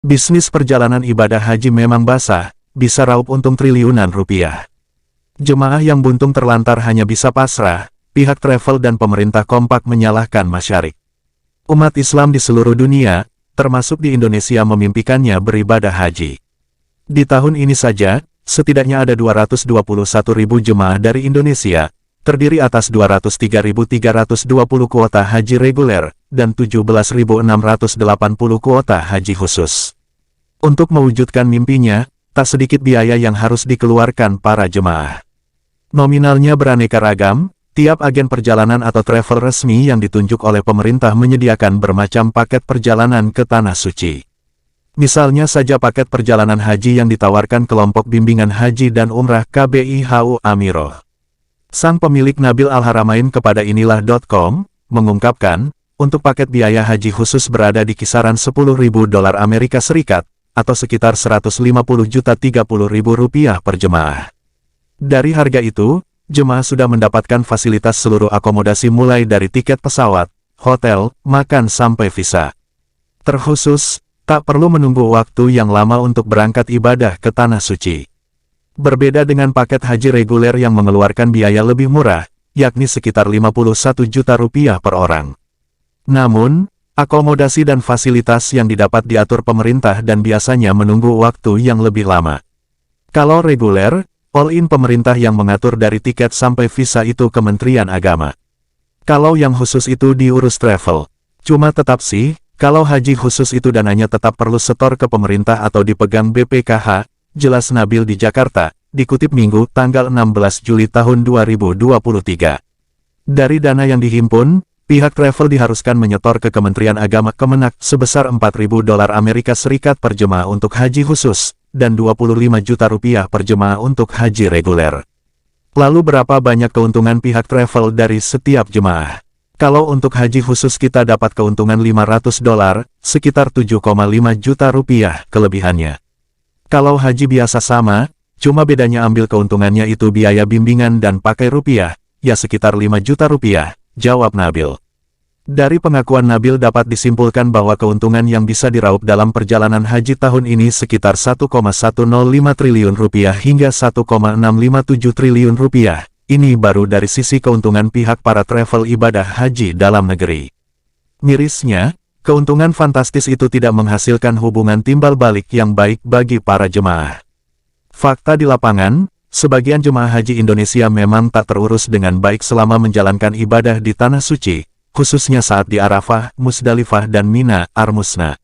Bisnis perjalanan ibadah haji memang basah, bisa raup untung triliunan rupiah. Jemaah yang buntung terlantar hanya bisa pasrah, pihak travel dan pemerintah kompak menyalahkan masyarakat. Umat Islam di seluruh dunia, termasuk di Indonesia memimpikannya beribadah haji. Di tahun ini saja, setidaknya ada 221.000 jemaah dari Indonesia, terdiri atas 203.320 kuota haji reguler, dan 17.680 kuota haji khusus. Untuk mewujudkan mimpinya, tak sedikit biaya yang harus dikeluarkan para jemaah. Nominalnya beraneka ragam, tiap agen perjalanan atau travel resmi yang ditunjuk oleh pemerintah menyediakan bermacam paket perjalanan ke Tanah Suci. Misalnya saja paket perjalanan haji yang ditawarkan kelompok bimbingan haji dan umrah KBIHU Amiroh. Sang pemilik Nabil Al-Haramain kepada inilah.com, mengungkapkan, untuk paket biaya haji khusus berada di kisaran $10.000 Amerika Serikat, atau sekitar Rp150.030.000 per jemaah. Dari harga itu, jemaah sudah mendapatkan fasilitas seluruh akomodasi mulai dari tiket pesawat, hotel, makan sampai visa. Terkhusus, tak perlu menunggu waktu yang lama untuk berangkat ibadah ke Tanah Suci. Berbeda dengan paket haji reguler yang mengeluarkan biaya lebih murah, yakni sekitar Rp51 juta per orang. Namun, akomodasi dan fasilitas yang didapat diatur pemerintah dan biasanya menunggu waktu yang lebih lama. Kalau reguler, all-in pemerintah yang mengatur dari tiket sampai visa itu Kementerian Agama. Kalau yang khusus itu diurus travel. Cuma tetap sih, kalau haji khusus itu dananya tetap perlu setor ke pemerintah atau dipegang BPKH, jelas Nabil di Jakarta, dikutip Minggu tanggal 16 Juli tahun 2023. Dari dana yang dihimpun, pihak travel diharuskan menyetor ke Kementerian Agama Kemenak sebesar $4.000 Amerika Serikat per jemaah untuk haji khusus, dan Rp25 juta per jemaah untuk haji reguler. Lalu berapa banyak keuntungan pihak travel dari setiap jemaah? Kalau untuk haji khusus kita dapat keuntungan $500, sekitar Rp7,5 juta kelebihannya. Kalau haji biasa sama, cuma bedanya ambil keuntungannya itu biaya bimbingan dan pakai rupiah, ya sekitar Rp5 juta, jawab Nabil. Dari pengakuan Nabil dapat disimpulkan bahwa keuntungan yang bisa diraup dalam perjalanan haji tahun ini sekitar Rp1,105 triliun hingga Rp1,657 triliun. Ini baru dari sisi keuntungan pihak para travel ibadah haji dalam negeri. Mirisnya, keuntungan fantastis itu tidak menghasilkan hubungan timbal balik yang baik bagi para jemaah. Fakta di lapangan, sebagian jemaah haji Indonesia memang tak terurus dengan baik selama menjalankan ibadah di Tanah Suci, khususnya saat di Arafah, Musdalifah dan Mina, Armusna.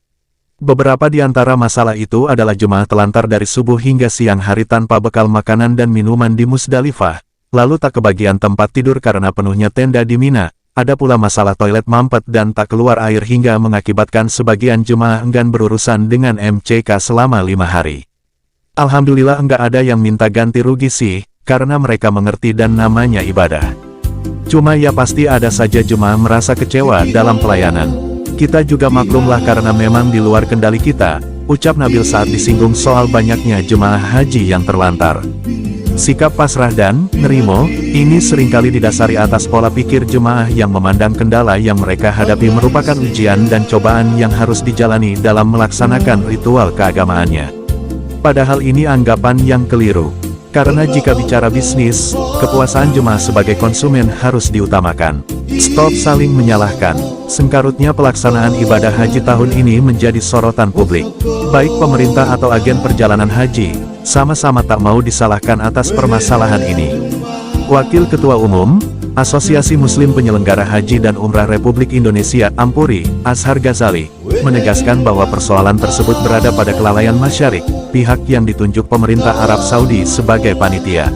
Beberapa di antara masalah itu adalah jemaah telantar dari subuh hingga siang hari tanpa bekal makanan dan minuman di Musdalifah, lalu tak kebagian tempat tidur karena penuhnya tenda di Mina. Ada pula masalah toilet mampet dan tak keluar air hingga mengakibatkan sebagian jemaah enggan berurusan dengan MCK selama 5 hari. Alhamdulillah enggak ada yang minta ganti rugi sih, karena mereka mengerti dan namanya ibadah. Cuma ya pasti ada saja jemaah merasa kecewa dalam pelayanan. Kita juga maklumlah karena memang di luar kendali kita, ucap Nabil saat disinggung soal banyaknya jemaah haji yang terlantar. Sikap pasrah dan nerimo, ini seringkali didasari atas pola pikir jemaah yang memandang kendala yang mereka hadapi merupakan ujian dan cobaan yang harus dijalani dalam melaksanakan ritual keagamaannya. Padahal ini anggapan yang keliru. Karena jika bicara bisnis, kepuasan jemaah sebagai konsumen harus diutamakan. Stop saling menyalahkan. Sengkarutnya pelaksanaan ibadah haji tahun ini menjadi sorotan publik. Baik pemerintah atau agen perjalanan haji, sama-sama tak mau disalahkan atas permasalahan ini. Wakil Ketua Umum, Asosiasi Muslim Penyelenggara Haji dan Umrah Republik Indonesia Ampuri, Azhar Ghazali, menegaskan bahwa persoalan tersebut berada pada kelalaian masyarakat, pihak yang ditunjuk pemerintah Arab Saudi sebagai panitia.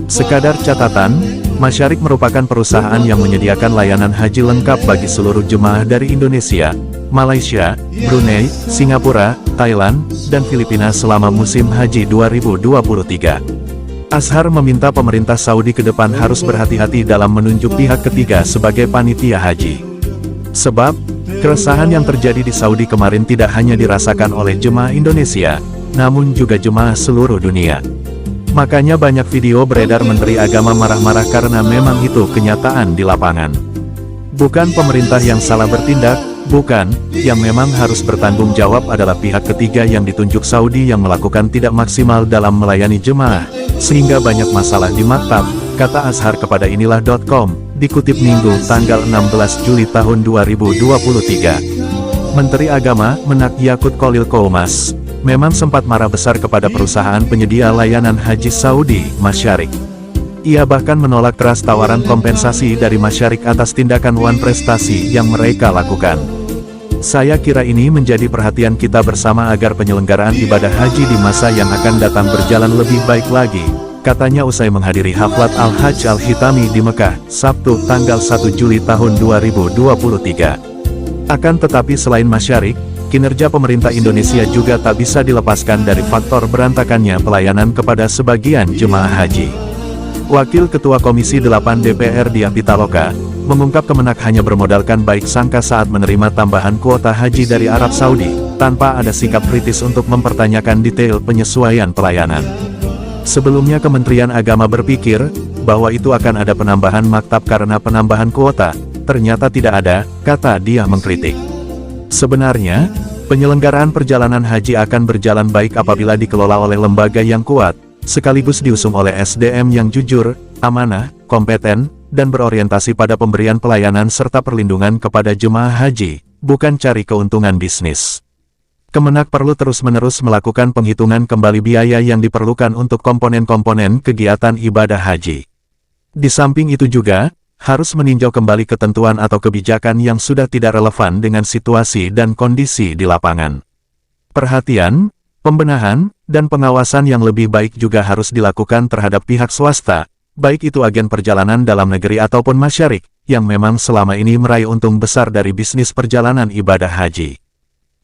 Sekadar catatan, Masyariq merupakan perusahaan yang menyediakan layanan haji lengkap bagi seluruh jemaah dari Indonesia, Malaysia, Brunei, Singapura, Thailand, dan Filipina selama musim haji 2023. Azhar meminta pemerintah Saudi ke depan harus berhati-hati dalam menunjuk pihak ketiga sebagai panitia haji. Sebab, keresahan yang terjadi di Saudi kemarin tidak hanya dirasakan oleh jemaah Indonesia, namun juga jemaah seluruh dunia. Makanya banyak video beredar Menteri Agama marah-marah karena memang itu kenyataan di lapangan. Bukan pemerintah yang salah bertindak, Bukan, yang memang harus bertanggung jawab adalah pihak ketiga yang ditunjuk Saudi yang melakukan tidak maksimal dalam melayani jemaah, sehingga banyak masalah di maktab, kata Azhar kepada inilah.com, dikutip Minggu tanggal 16 Juli tahun 2023. Menteri Agama, Menak Yakut Khalil Qomas, memang sempat marah besar kepada perusahaan penyedia layanan haji Saudi, Masyarik. Ia bahkan menolak keras tawaran kompensasi dari Masyarik atas tindakan wan prestasi yang mereka lakukan. Saya kira ini menjadi perhatian kita bersama agar penyelenggaraan ibadah haji di masa yang akan datang berjalan lebih baik lagi, katanya usai menghadiri Haflat Al-Hajj Al-Hitami di Mekah, Sabtu tanggal 1 Juli tahun 2023. Akan tetapi selain Masyarik, kinerja pemerintah Indonesia juga tak bisa dilepaskan dari faktor berantakannya pelayanan kepada sebagian jemaah haji. Wakil Ketua Komisi 8 DPR Diah Pitaloka, mengungkap Kemenak hanya bermodalkan baik sangka saat menerima tambahan kuota haji dari Arab Saudi, tanpa ada sikap kritis untuk mempertanyakan detail penyesuaian pelayanan. Sebelumnya Kementerian Agama berpikir, bahwa itu akan ada penambahan maktab karena penambahan kuota, ternyata tidak ada, kata Diah mengkritik. Sebenarnya, penyelenggaraan perjalanan haji akan berjalan baik apabila dikelola oleh lembaga yang kuat, sekaligus diusung oleh SDM yang jujur, amanah, kompeten, dan berorientasi pada pemberian pelayanan serta perlindungan kepada jemaah haji, bukan cari keuntungan bisnis. Kemenak perlu terus-menerus melakukan penghitungan kembali biaya yang diperlukan untuk komponen-komponen kegiatan ibadah haji. Di samping itu juga, harus meninjau kembali ketentuan atau kebijakan yang sudah tidak relevan dengan situasi dan kondisi di lapangan. Perhatian, pembenahan, dan pengawasan yang lebih baik juga harus dilakukan terhadap pihak swasta, baik itu agen perjalanan dalam negeri ataupun Masyarik, yang memang selama ini meraih untung besar dari bisnis perjalanan ibadah haji.